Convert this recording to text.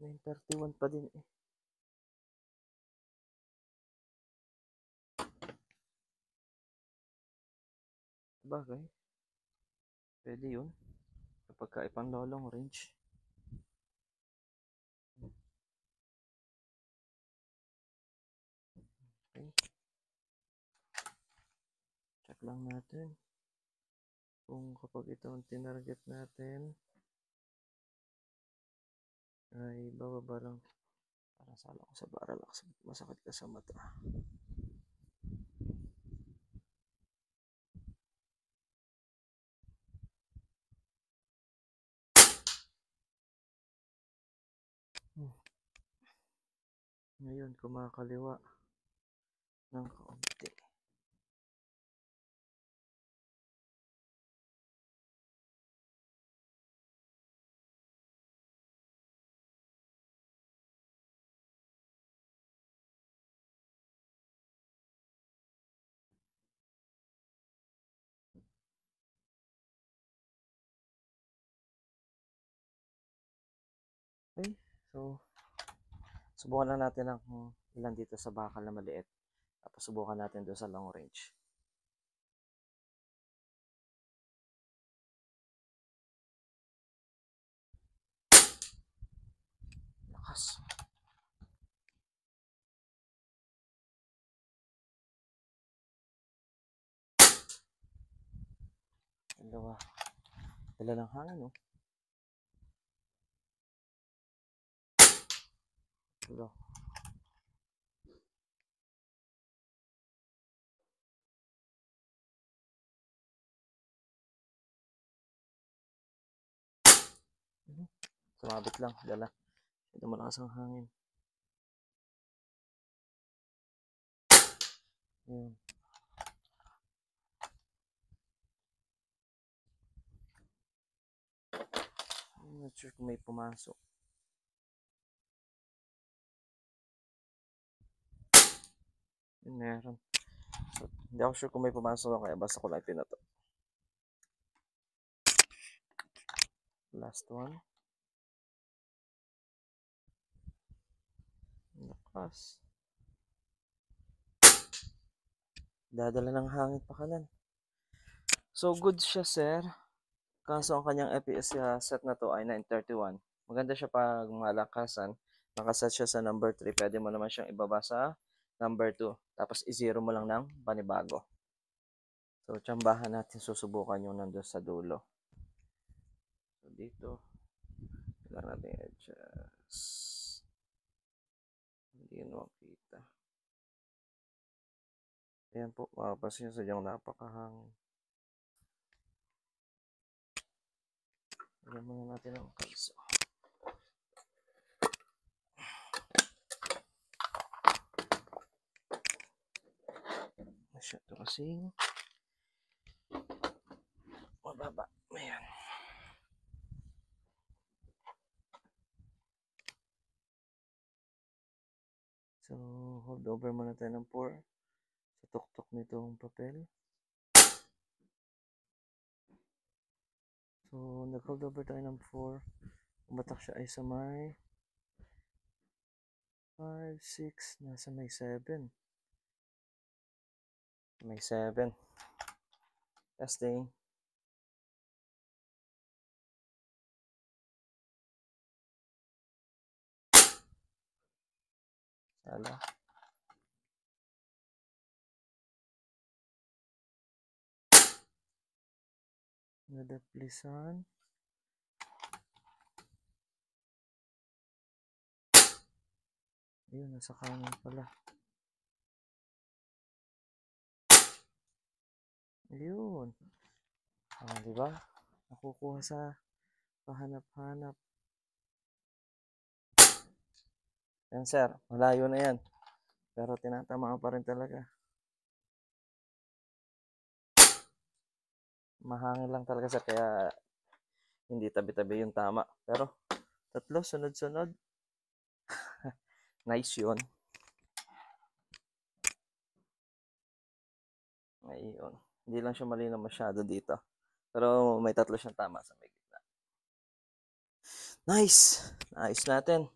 9:31 pa din eh. Bagay. Pwede yun. Kapag kaipang long range. Okay. Check lang natin. Kung kapag ito ang tinarget natin, ay bababa lang. Parang sala ko sa baralax. Masakit ka sa mata. Ngayon, kumakaliwa ng kaunti. Okay, so subukan na natin ang ilan dito sa bakal na maliit. Tapos subukan natin doon sa long range. Lakas. Dalawa. Dala ng hangin, no? Dalawa. Sumabit lang. Dala. Ito malakas ang hangin. Ayan. I'm not sure kung may pumasok. Meron. So, hindi ako sure kung may pumasok kaya basta ko lang pinato. Last one. Lakas. Dadala ng hangin pa kanan. So, good siya, sir. Kaso ang kanyang FPS set na to ay 931. Maganda siya pag malakasan. Nakaset siya sa number 3. Pwede mo naman siyang ibaba sa number 2. Tapos i-zero mo lang ng panibago. So, tsambahan natin susubukan yung nandun sa dulo. So, dito. Kailangan natin i-adjust. Hindi yun makita. Ayan po. Mapapansin nyo sa diyang napakahangin. Ayan muna natin ang kalso. Masyado kasing mababa. Ayan. So, hold over muna tayo ng 4 sa tuktok nitong papel. So, nag-hold over tayo ng 4. Umatak siya ay sa may 5, 6, nasa may 7. May 7. Testing. Sala. Nadaplisan. Ayun, nasa kanan pala. Ayun. Diba? Nakukuha sa pahanap-hanap. Yan, sir. Malayo na yan. Pero tinatamaan pa rin talaga. Mahangin lang talaga, sir. Kaya hindi tabi-tabi yung tama. Pero tatlo, sunod-sunod. Nice yun. Ayun. Hindi lang siya malinaw masyado dito. Pero may tatlo siyang tama sa may gitna. Nice! Nice natin.